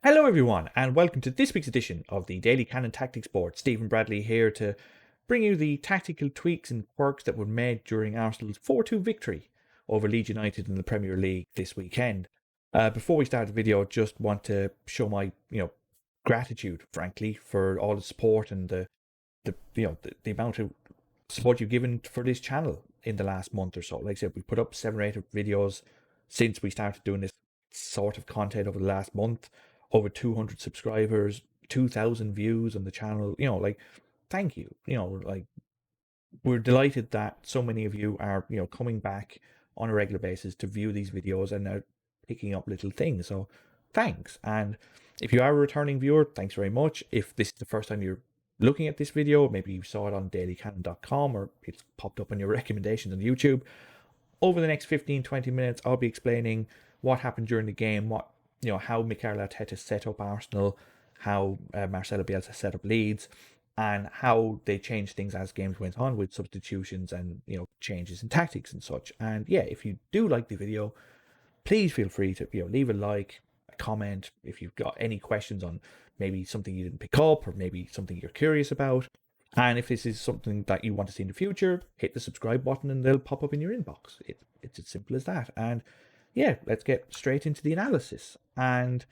Hello everyone and welcome to this week's edition of the Daily Cannon Tactics Board. Stephen Bradley here to bring you the tactical tweaks and quirks that were made during Arsenal's 4-2 victory over Leeds United in the Premier League this weekend. Before we start the video, just want to show my gratitude, frankly, for all the support and the amount of support you've given for this channel in the last month or so. Like I said, we put up 7 or 8 videos since we started doing this sort of content over the last month. Over 200 subscribers, 2,000 views on the channel. Thank you. We're delighted that so many of you are, coming back on a regular basis to view these videos and are picking up little things. So thanks. And if you are a returning viewer, thanks very much. If this is the first time you're looking at this video, maybe you saw it on dailycannon.com or it's popped up on your recommendations on YouTube. Over the next 15-20 minutes, I'll be explaining what happened during the game, how Mikel Arteta set up Arsenal, how Marcelo Bielsa set up Leeds, and how they changed things as games went on with substitutions and changes in tactics and such. And yeah, if you do like the video, please feel free to leave a like, a comment if you've got any questions on maybe something you didn't pick up or maybe something you're curious about. And if this is something that you want to see in the future, hit the subscribe button and they'll pop up in your inbox. It's as simple as that. And yeah, let's get straight into the analysis. And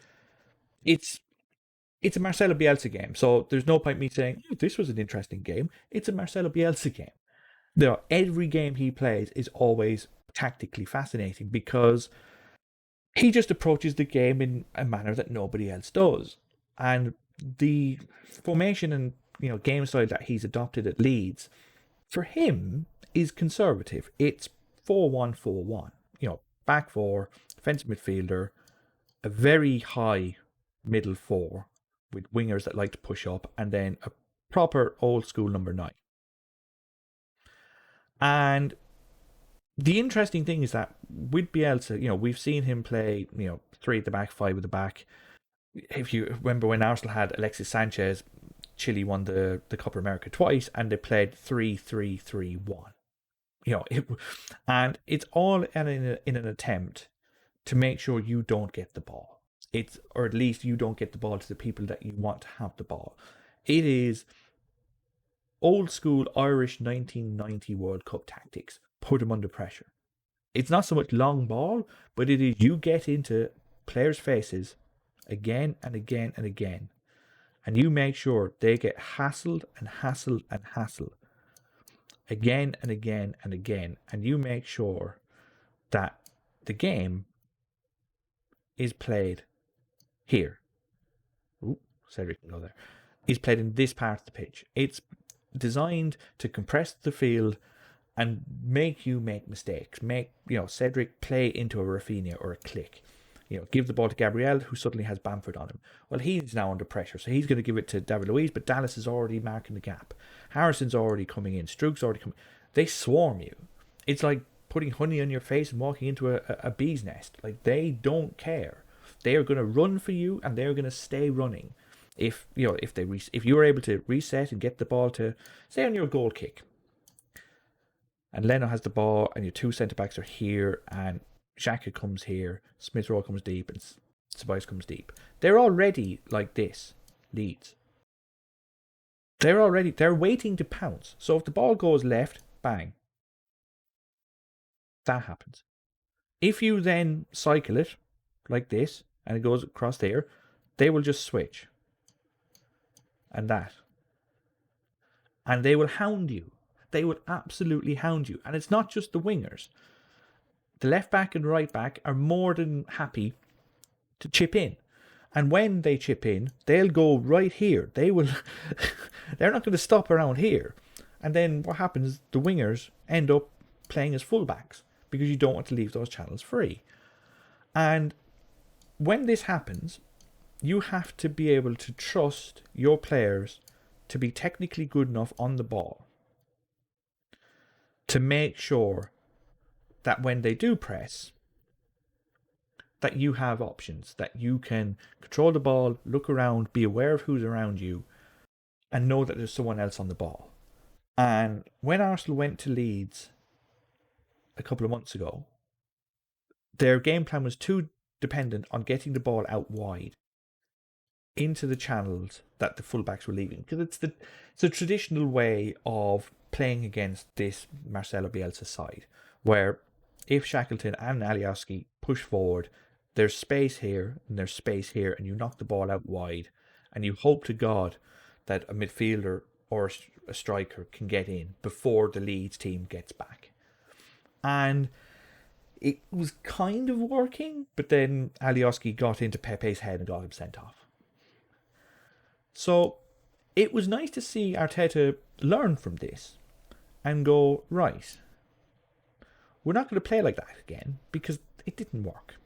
it's a Marcelo Bielsa game, so there's no point me saying this was an interesting game. It's a Marcelo Bielsa game. Every game he plays is always tactically fascinating because he just approaches the game in a manner that nobody else does. And the formation and game style that he's adopted at Leeds, for him, is conservative. It's 4-1-4-1. Back four, defensive midfielder, a very high middle four with wingers that like to push up, and then a proper old school number 9. And the interesting thing is that with Bielsa, we've seen him play, 3 at the back, 5 at the back. If you remember when Arsenal had Alexis Sanchez, Chile won the Copa America twice, and they played 3-3-3-1. And it's all in an attempt to make sure you don't get the ball. Or at least you don't get the ball to the people that you want to have the ball. It is old school Irish 1990 World Cup tactics. Put them under pressure. It's not so much long ball, but it is you get into players' faces again and again and again. And you make sure they get hassled and hassled and hassled again and again and again. And you make sure that the game is played here. Ooh, Cedric can go there. Is played in this part of the pitch. It's designed to compress the field and make you make mistakes. Make Cedric play into a Rafinha or a Click. Give the ball to Gabriel, who suddenly has Bamford on him. Well, he's now under pressure, so he's going to give it to David Luiz, but Dallas is already marking the gap. Harrison's already coming in. Struik's already coming. They swarm you. It's like putting honey on your face and walking into a bee's nest. Like, they don't care. They are going to run for you, and they're going to stay running. If you were able to reset and get the ball to, say, on your goal kick, and Leno has the ball, and your 2 centre backs are here, and Saka comes here, Smith Rowe comes deep, and Tobias comes deep. They're already like this, Leeds. They're waiting to pounce. So if the ball goes left, bang. That happens. If you then cycle it like this, and it goes across there, they will just switch. And that. And they will hound you. They will absolutely hound you. And it's not just the wingers. The left back and right back are more than happy to chip in. And when they chip in, they'll go right here. They're not going to stop around here. And then what happens, the wingers end up playing as fullbacks because you don't want to leave those channels free. And when this happens, you have to be able to trust your players to be technically good enough on the ball to make sure that when they do press, that you have options, that you can control the ball, look around, be aware of who's around you, and know that there's someone else on the ball. And when Arsenal went to Leeds a couple of months ago, their game plan was too dependent on getting the ball out wide. into the channels that the fullbacks were leaving, because it's the traditional way of playing against this Marcelo Bielsa side, where if Shackleton and Alioski push forward, there's space here and there's space here, and you knock the ball out wide, and you hope to God that a midfielder or a striker can get in before the Leeds team gets back. And it was kind of working, but then Alioski got into Pepe's head and got him sent off. So it was nice to see Arteta learn from this and go, right, we're not going to play like that again because it didn't work.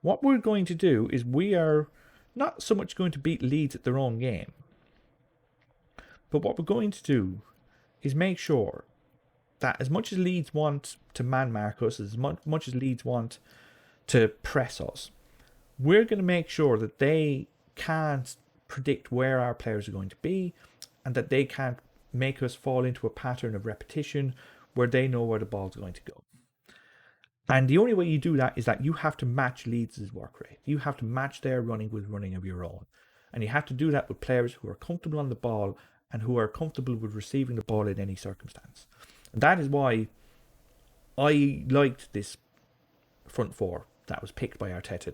What we're going to do is we are not so much going to beat Leeds at their own game, but what we're going to do is make sure that as much as Leeds want to man mark us, as much as Leeds want to press us, we're going to make sure that they can't predict where our players are going to be, and that they can't make us fall into a pattern of repetition where they know where the ball's going to go. And the only way you do that is that you have to match Leeds' work rate. You have to match their running with running of your own. And you have to do that with players who are comfortable on the ball and who are comfortable with receiving the ball in any circumstance. And that is why I liked this front four that was picked by Arteta.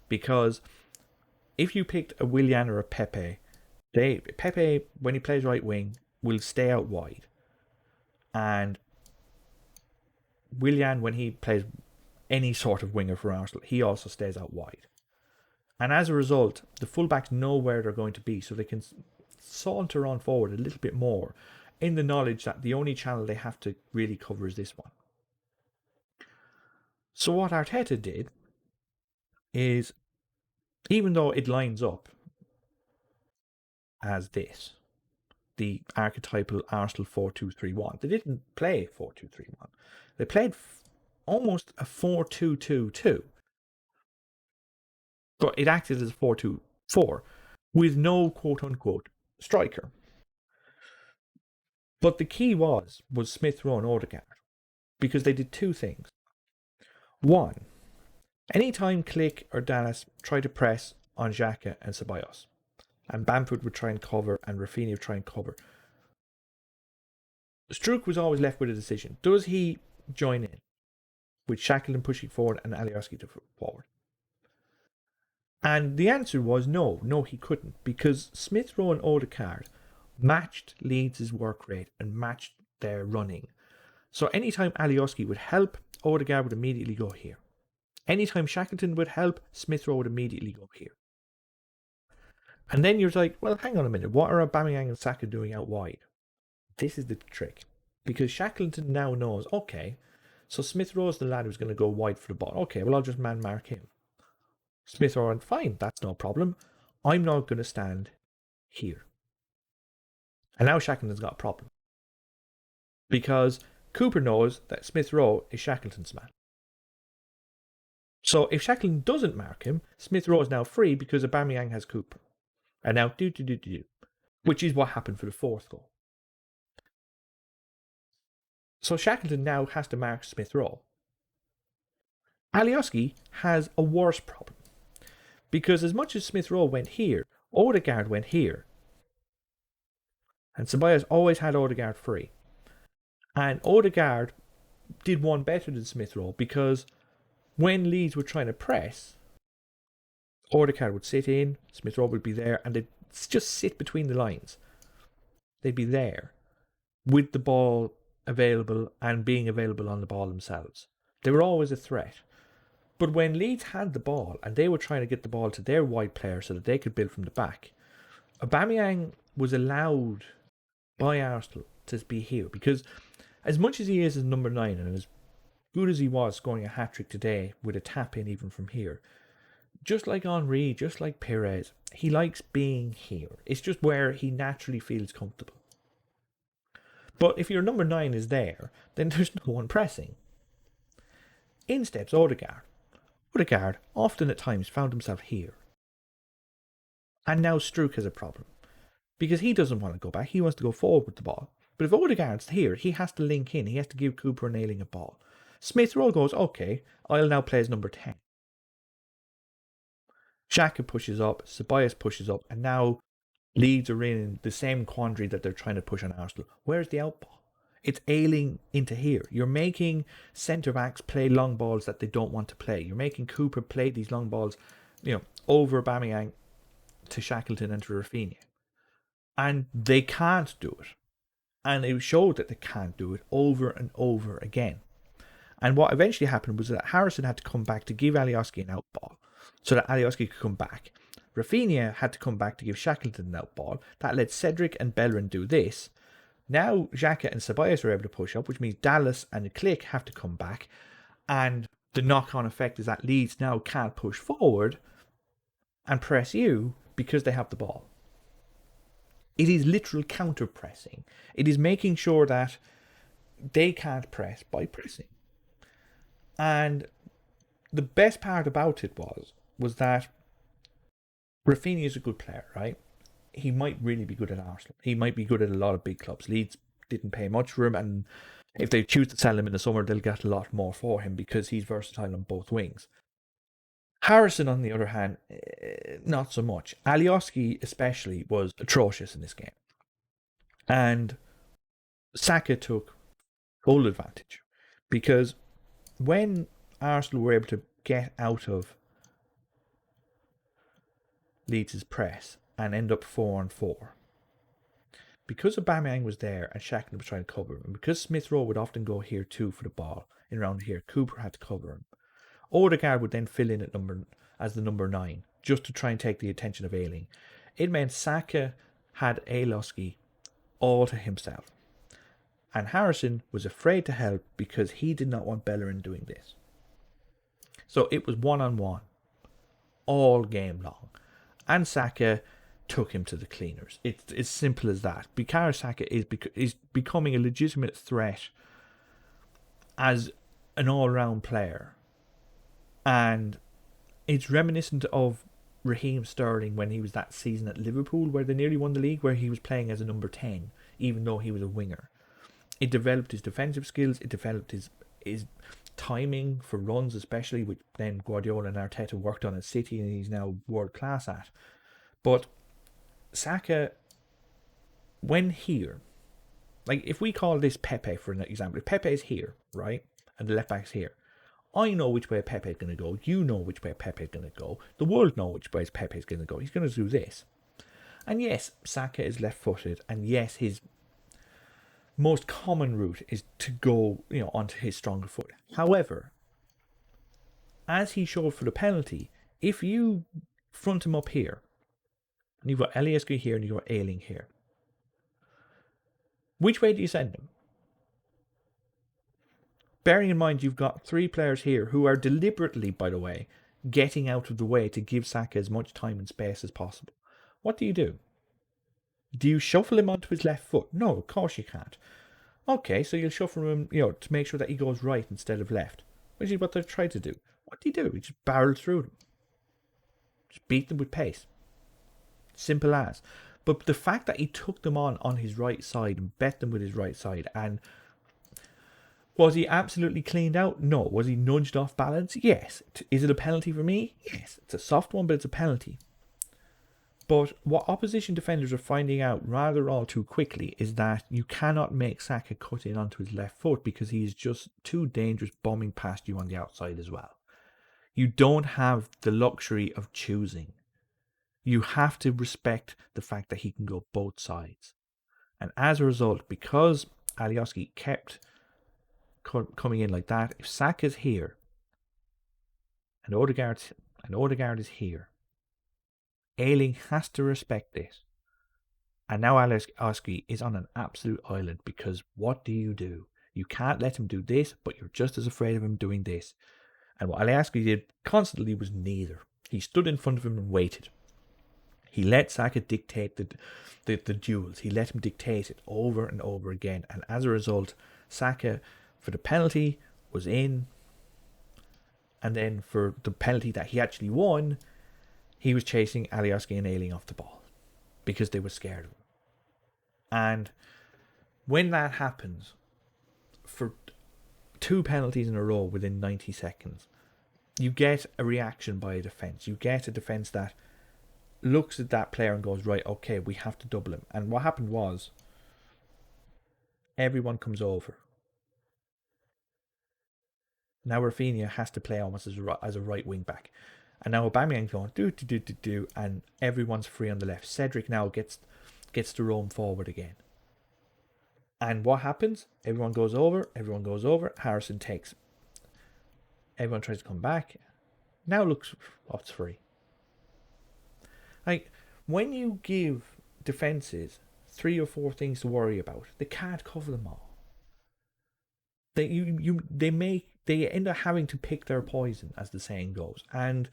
Because if you picked a Willian or a Pepe, Pepe, when he plays right wing, will stay out wide. And Willian, when he plays any sort of winger for Arsenal, he also stays out wide. And as a result, the fullbacks know where they're going to be, so they can saunter on forward a little bit more in the knowledge that the only channel they have to really cover is this one. So what Arteta did is, even though it lines up as this, the archetypal Arsenal 4-2-3-1, they didn't play 4-2-3-1. They played almost a 4-2-2-2. But it acted as a 4-2-4 with no quote-unquote striker. But the key was Smith Rowe and Odegaard, because they did two things. One, anytime Klich or Dallas tried to press on Xhaka and Ceballos, and Bamford would try and cover and Rafinha would try and cover, Struijk was always left with a decision. Does he join in with Shackleton pushing forward and Alioski to forward? And the answer was no, he couldn't, because Smith Rowe and Odegaard matched Leeds' work rate and matched their running. So anytime Alioski would help, Odegaard would immediately go here. Anytime Shackleton would help, Smith Rowe would immediately go here. And then you're like, well, hang on a minute, what are Aubameyang and Saka doing out wide? This is the trick, because Shackleton now knows, okay, so Smith Rowe's the lad who's going to go wide for the ball. Okay, well, I'll just man mark him. Smith Rowe went, fine, that's no problem. I'm not going to stand here. And now Shackleton's got a problem, because Cooper knows that Smith Rowe is Shackleton's man. So if Shackleton doesn't mark him, Smith Rowe is now free because Aubameyang has Cooper. And now which is what happened for the fourth goal. So Shackleton now has to mark Smith Rowe. Alioski has a worse problem, because as much as Smith Rowe went here, Odegaard went here. And Ceballos always had Odegaard free. And Odegaard did one better than Smith Rowe, because when Leeds were trying to press, Odegaard would sit in, Smith Rowe would be there, and they'd just sit between the lines. They'd be there with the ball available and being available on the ball themselves. They were always a threat. But when Leeds had the ball and they were trying to get the ball to their wide player so that they could build from the back, Aubameyang was allowed by Arsenal to be here, because as much as he is as number 9 and as good as he was scoring a hat-trick today with a tap-in even from here, just like Henry, just like Perez, he likes being here. It's just where he naturally feels comfortable. But if your number 9 is there, then there's no one pressing. In steps Odegaard. Odegaard often at times found himself here. And now Struijk has a problem, because he doesn't want to go back, he wants to go forward with the ball. But if Odegaard's here, he has to link in, he has to give Cooper and Ayling a ball. Smith Rowe goes, okay, I'll now play as number 10. Xhaka pushes up, Ceballos pushes up, and now Leeds are in the same quandary that they're trying to push on Arsenal. Where's the outball? It's ailing into here. You're making centre backs play long balls that they don't want to play. You're making Cooper play these long balls, over Aubameyang to Shackleton and to Rafinha. And they can't do it. And it showed that they can't do it over and over again. And what eventually happened was that Harrison had to come back to give Alioski an outball so that Alioski could come back. Rafinha had to come back to give Shackleton an outball. That let Cedric and Bellerin do this. Now Xhaka and Ceballos are able to push up, which means Dallas and Click have to come back. And the knock-on effect is that Leeds now can't push forward and press you because they have the ball. It is literal counter-pressing. It is making sure that they can't press by pressing. And the best part about it was that Rafinha is a good player, right? He might really be good at Arsenal. He might be good at a lot of big clubs. Leeds didn't pay much for him, and if they choose to sell him in the summer, they'll get a lot more for him because he's versatile on both wings. Harrison, on the other hand, not so much. Alioski especially was atrocious in this game. And Saka took full advantage because when Arsenal were able to get out of Leeds' press and end up 4-on-4, because Aubameyang was there and Shackleton was trying to cover him, and because Smith Rowe would often go here too for the ball in around here, Cooper had to cover him. Odegaard would then fill in as the number 9 just to try and take the attention of Ayling. It meant Saka had Alioski all to himself. And Harrison was afraid to help because he did not want Bellerin doing this. So it was 1-on-1 all game long. And Saka took him to the cleaners. It's as simple as that. Bukayo Saka is becoming a legitimate threat as an all-round player. And it's reminiscent of Raheem Sterling when he was that season at Liverpool where they nearly won the league, where he was playing as a number 10, even though he was a winger. It developed his defensive skills. It developed his timing for runs, especially, which then Guardiola and Arteta worked on at City, and he's now world class at. But Saka, when here, like if we call this Pepe for an example, if Pepe is here, right, and the left back's here, I know which way Pepe is going to go. You know which way Pepe is going to go. The world know which way Pepe is going to go. He's going to do this. And yes, Saka is left-footed, and yes, his most common route is to go, onto his stronger foot. However, as he showed for the penalty, if you front him up here, and you've got Alioski here and you've got Ayling here, which way do you send him? Bearing in mind you've got 3 players here who are deliberately, by the way, getting out of the way to give Saka as much time and space as possible. What do? Do you shuffle him onto his left foot? No, of course you can't. Okay, so you'll shuffle him, to make sure that he goes right instead of left, which is what they've tried to do. What do? He just barreled through them. Just beat them with pace. Simple as. But the fact that he took them on his right side and bet them with his right side, and was he absolutely cleaned out? No. Was he nudged off balance? Yes. Is it a penalty for me? Yes. It's a soft one, but it's a penalty. But what opposition defenders are finding out rather all too quickly is that you cannot make Saka cut in onto his left foot because he is just too dangerous bombing past you on the outside as well. You don't have the luxury of choosing. You have to respect the fact that he can go both sides. And as a result, because Alioski kept coming in like that, if Saka's here and Odegaard is here, Ayling has to respect this. And now Alioski is on an absolute island because what do? You can't let him do this, but you're just as afraid of him doing this. And what Alioski did constantly was neither. He stood in front of him and waited. He let Saka dictate the duels. He let him dictate it over and over again. And as a result, Saka, for the penalty, was in. And then for the penalty that he actually won, he was chasing Alioski and Ayling off the ball because they were scared of him. And when that happens, for 2 penalties in a row within 90 seconds, you get a reaction by a defence. You get a defence that looks at that player and goes, right, okay, we have to double him. And what happened was everyone comes over. Now Rafinha has to play almost as a right wing back. And now Aubameyang's going do, and everyone's free on the left. Cedric now gets to roam forward again. And what happens? Everyone goes over. Harrison takes. Everyone tries to come back. Now looks, oh, it's free. Like, when you give defences 3 or 4 things to worry about, they can't cover them all. They end up having to pick their poison, as the saying goes. And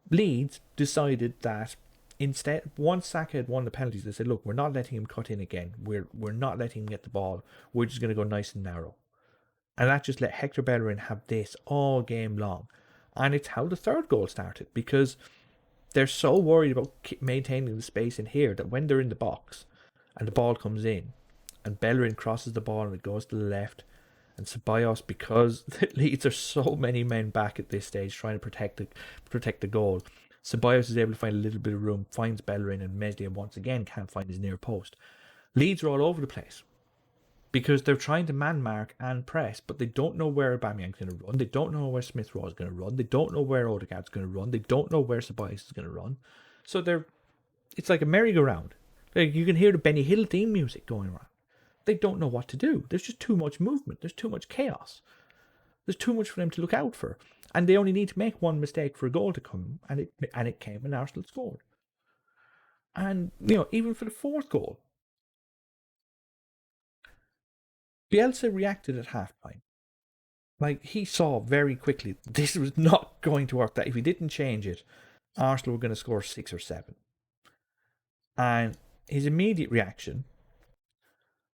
Leeds decided that instead, once Saka had won the penalties, they said, look, we're not letting him cut in again. We're not letting him get the ball. We're just going to go nice and narrow. And that just let Hector Bellerin have this all game long. And it's how the third goal started, because they're so worried about maintaining the space in here that when they're in the box and the ball comes in and Bellerin crosses the ball and it goes to the left, and Ceballos, because Leeds are so many men back at this stage trying to protect the goal, Ceballos is able to find a little bit of room, finds Bellerin, and Meslier once again can't find his near post. Leeds are all over the place because they're trying to man mark and press, but they don't know where Aubameyang's going to run. They don't know where Smith Rowe is going to run. They don't know where Odegaard's going to run. They don't know where Ceballos is going to run. So it's like a merry-go-round. Like, you can hear the Benny Hill theme music going around. They don't know what to do. There's just too much movement. There's too much chaos. There's too much for them to look out for. And they only need to make one mistake for a goal to come, and it came, and Arsenal scored. And, even for the fourth goal, Bielsa reacted at halftime. Like, he saw very quickly this was not going to work, that if he didn't change it, Arsenal were going to score 6 or 7. And his immediate reaction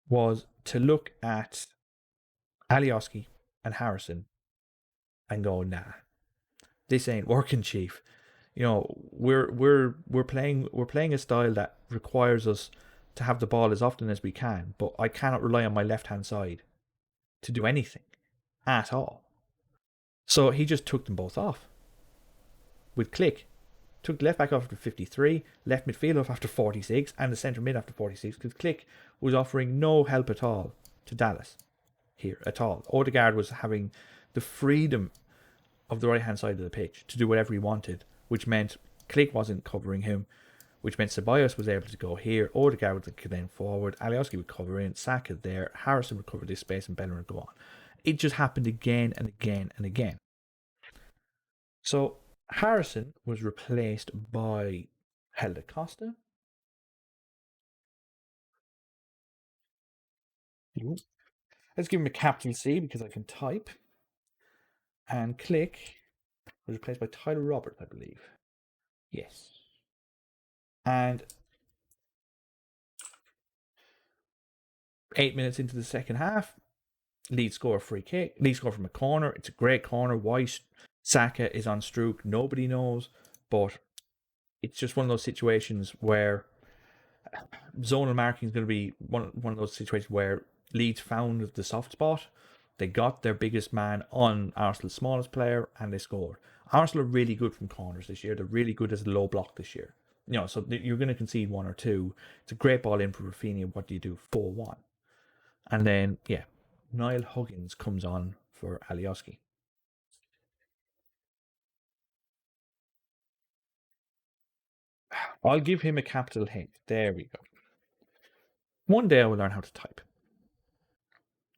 was to look at Alioski and Harrison and go, nah, this ain't working, chief. We're playing a style that requires us to have the ball as often as we can, but I cannot rely on my left hand side to do anything at all. So he just took them both off with Click. Took left back off after 53, left midfield off after 46, and the centre mid after 46, because Click was offering no help at all to Dallas here at all. Odegaard was having the freedom of the right hand side of the pitch to do whatever he wanted, which meant Click wasn't covering him, which meant Ceballos was able to go here, Odegaard would then forward, Alioski would cover in, Saka there, Harrison would cover this space, and Bellerin would go on. It just happened again and again and again. So Harrison was replaced by Helder Costa. Let's give him a capital C because I can type. And Click was replaced by Tyler Roberts, I believe. Yes. And 8 minutes into the second half, Leeds score a free kick. Leeds score from a corner. It's a great corner. White, Saka is on Strook. Nobody knows. But it's just one of those situations where zonal marking is going to be one of those situations where Leeds found the soft spot. They got their biggest man on Arsenal's smallest player and they scored. Arsenal are really good from corners this year. They're really good as a low block this year. So you're going to concede 1 or 2. It's a great ball in for Rafinha. What do you do? 4-1. And then, Niall Huggins comes on for Alioski. I'll give him a capital hint. There we go. One day I will learn how to type.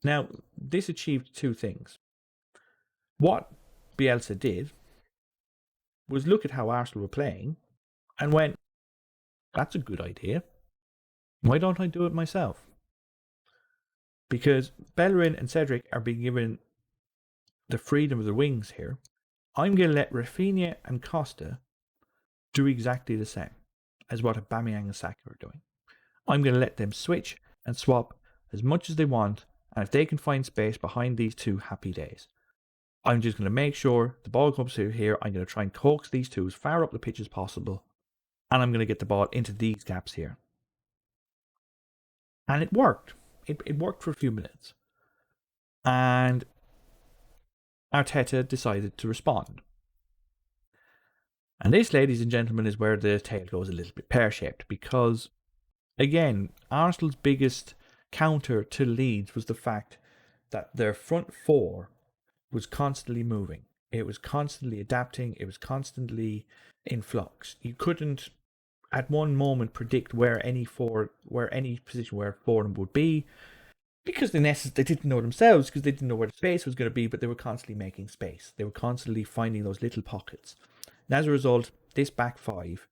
Now, this achieved 2 things. What Bielsa did was look at how Arsenal were playing and went, that's a good idea. Why don't I do it myself? Because Bellerin and Cedric are being given the freedom of the wings here. I'm going to let Rafinha and Costa do exactly the same as what Aubameyang and Saka are doing. I'm going to let them switch and swap as much as they want, and if they can find space behind these 2, happy days. I'm just going to make sure the ball comes through here. I'm going to try and coax these 2 as far up the pitch as possible, and I'm going to get the ball into these gaps here. And it worked. It worked for a few minutes. And Arteta decided to respond. And this, ladies and gentlemen, is where the tale goes a little bit pear-shaped, because, again, Arsenal's biggest counter to Leeds was the fact that their front four was constantly moving. It was constantly adapting. It was constantly in flux. You couldn't, at one moment, predict where any position where four of them would be, because they didn't know themselves, because they didn't know where the space was going to be, but they were constantly making space. They were constantly finding those little pockets. And as a result, this back five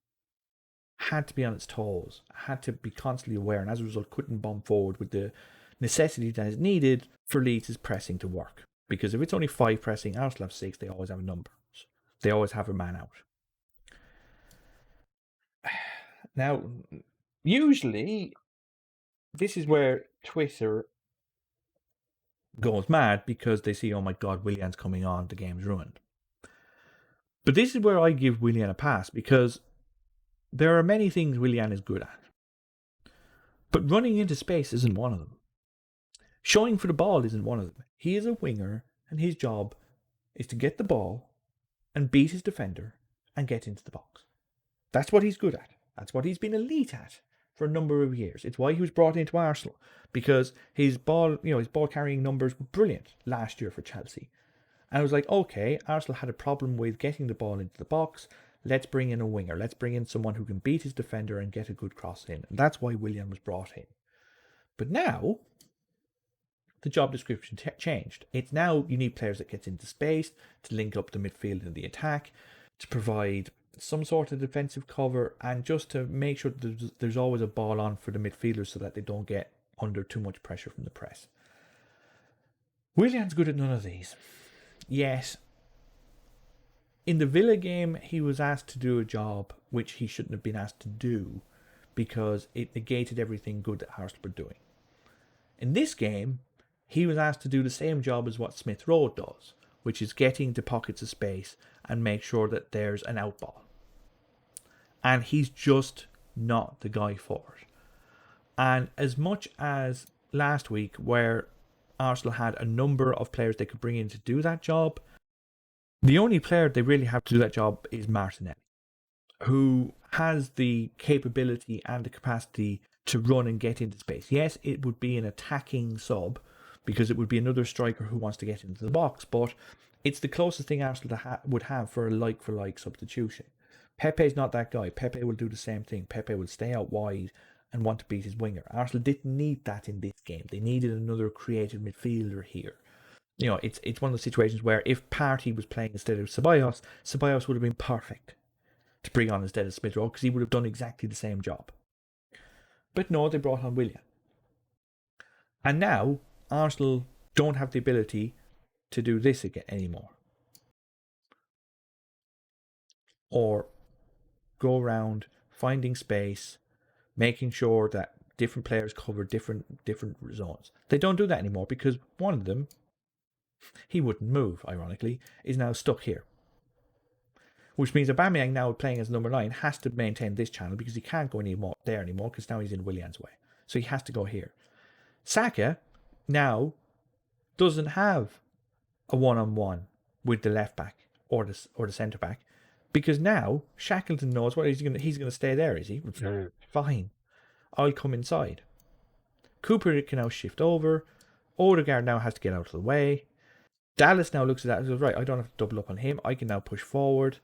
had to be on its toes, had to be constantly aware, and as a result couldn't bomb forward with the necessity that is needed for Leeds' pressing to work. Because if it's only 5 pressing, Arsenal have 6, they always have a number. They always have a man out. Now, usually, this is where Twitter goes mad, because they see, oh my god, Willian's coming on, the game's ruined. But this is where I give Willian a pass, because there are many things Willian is good at. But running into space isn't one of them. Showing for the ball isn't one of them. He is a winger, and his job is to get the ball and beat his defender and get into the box. That's what he's good at. That's what he's been elite at for a number of years. It's why he was brought into Arsenal, because his ball carrying numbers were brilliant last year for Chelsea. And I was like, okay, Arsenal had a problem with getting the ball into the box. Let's bring in a winger. Let's bring in someone who can beat his defender and get a good cross in. And that's why Willian was brought in. But now, the job description changed. It's now you need players that get into space to link up the midfield and the attack, to provide some sort of defensive cover, and just to make sure that there's always a ball on for the midfielders so that they don't get under too much pressure from the press. Willian's good at none of these. Yet, in the Villa game, he was asked to do a job which he shouldn't have been asked to do, because it negated everything good that Arsenal were doing. In this game, he was asked to do the same job as what Smith Rowe does, which is getting to pockets of space and make sure that there's an out ball. And he's just not the guy for it. And as much as last week, where Arsenal had a number of players they could bring in to do that job, the only player they really have to do that job is Martinelli, who has the capability and the capacity to run and get into space. Yes, it would be an attacking sub, because it would be another striker who wants to get into the box, but it's the closest thing Arsenal would have for a like-for-like substitution. Pepe's not that guy. Pepe will do the same thing. Pepe will stay out wide and want to beat his winger. Arsenal didn't need that in this game. They needed another creative midfielder here. You know, it's one of the situations where if Partey was playing instead of Ceballos would have been perfect to bring on instead of Smith Rowe, because he would have done exactly the same job. But no, they brought on Willian. And now Arsenal don't have the ability to do this again anymore, or go around finding space, making sure that different players cover different zones. They don't do that anymore, because one of them, he wouldn't move, ironically, is now stuck here. Which means Aubameyang, now playing as number 9, has to maintain this channel, because he can't go there anymore, because now he's in Willian's way. So he has to go here. Saka now doesn't have a one-on-one with the left back or the centre back, because now Shackleton knows what he's going to stay there, is he? Fine, I'll come inside. Cooper can now shift over. Odegaard now has to get out of the way. Dallas now looks at that and goes, right, I don't have to double up on him. I can now push forward.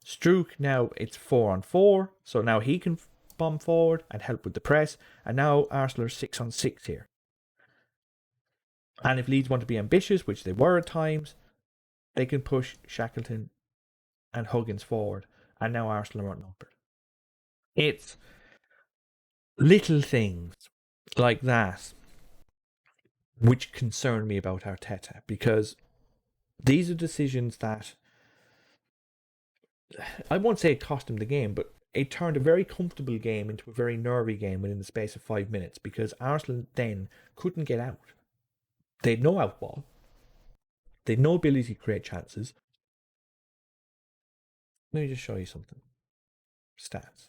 Struijk, now it's 4-on-4, so now he can bomb forward and help with the press. And now Arsenal are 6-on-6 here. And if Leeds want to be ambitious, which they were at times, they can push Shackleton and Huggins forward. And now Arsenal are outnumbered. It's little things like that which concern me about Arteta, because these are decisions that, I won't say it cost him the game, but it turned a very comfortable game into a very nervy game within the space of 5 minutes, because Arsenal then couldn't get out. They had no outball. They had no ability to create chances. Let me just show you something. Stats.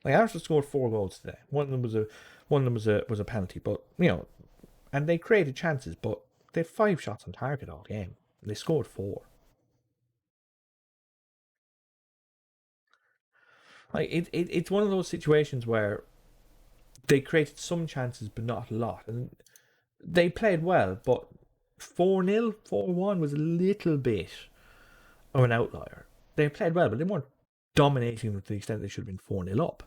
Like, Arsenal scored 4 goals today. One of them was a penalty, but and they created chances, but they had 5 shots on target all game. They scored 4. Like it's one of those situations where they created some chances, but not a lot, and they played well. But 4-0, 4-1 was a little bit of an outlier. They played well, but they weren't dominating to the extent they should have been 4-0 up.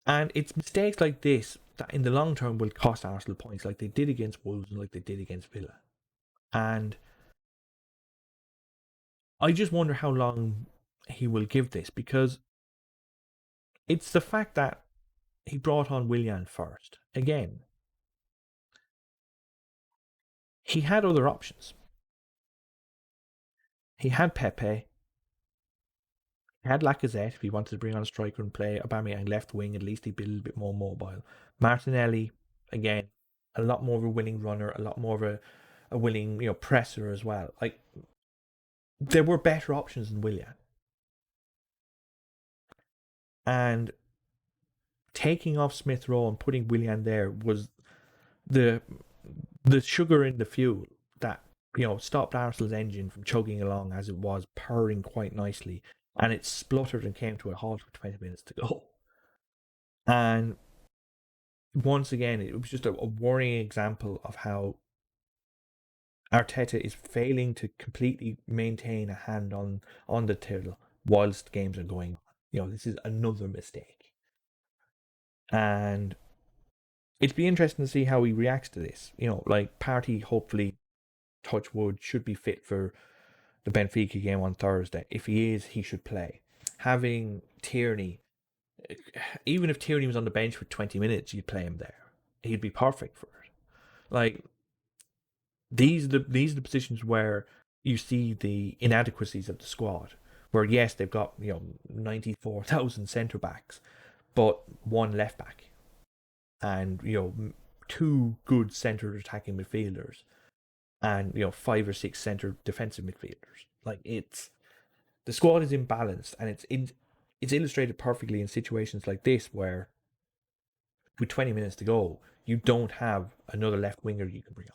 And it's mistakes like this that in the long term will cost Arsenal points, like they did against Wolves and like they did against Villa. And I just wonder how long he will give this, because it's the fact that he brought on Willian first. Again, he had other options. He had Pepe, he had Lacazette if he wanted to bring on a striker and play Aubameyang left wing, at least he'd be a little bit more mobile. Martinelli, again, a lot more of a willing runner, a lot more of a willing, presser as well. Like, there were better options than Willian. And taking off Smith Rowe and putting Willian there was the sugar in the fuel that stopped Arsenal's engine from chugging along as it was, purring quite nicely, and it spluttered and came to a halt with 20 minutes to go. And once again, it was just a worrying example of how Arteta is failing to completely maintain a hand on the table whilst games are going on. This is another mistake, and it'd be interesting to see how he reacts to this. Like Partey, hopefully, touch wood, should be fit for the Benfica game on Thursday. If he is, he should play. Having Tierney, even if Tierney was on the bench for 20 minutes, you'd play him there. He'd be perfect for it. Like, these are the positions where you see the inadequacies of the squad. Where yes, they've got 94,000 centre backs, but one left back, and two good centre attacking midfielders, and 5 or 6 centre defensive midfielders. Like, the squad is imbalanced, and it's illustrated perfectly in situations like this where with 20 minutes to go, you don't have another left winger you can bring on,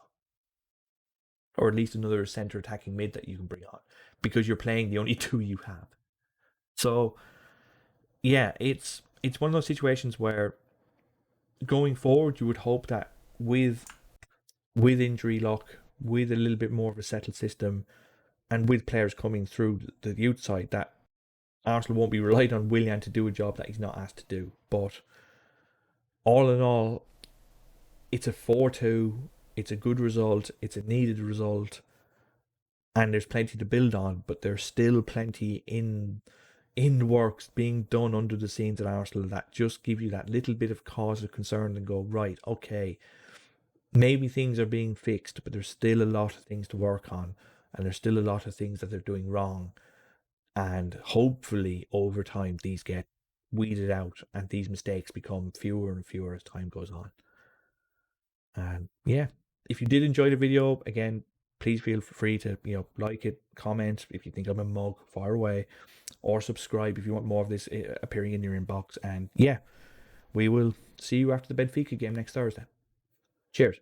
or at least another centre attacking mid that you can bring on, because you're playing the only two you have. So yeah, it's one of those situations where going forward you would hope that with injury luck, with a little bit more of a settled system, and with players coming through the youth side, that Arsenal won't be relied on Willian to do a job that he's not asked to do. But all in all, it's a 4-2. It's a good result. It's a needed result. And there's plenty to build on, but there's still plenty in the works being done under the scenes at Arsenal that just give you that little bit of cause of concern and go, right, okay, maybe things are being fixed, but there's still a lot of things to work on, and there's still a lot of things that they're doing wrong. And hopefully over time these get weeded out and these mistakes become fewer and fewer as time goes on. And yeah, if you did enjoy the video, again, please feel free to like it, comment if you think I'm a mug, fire away, or subscribe if you want more of this appearing in your inbox. And yeah, we will see you after the Benfica game next Thursday. Cheers.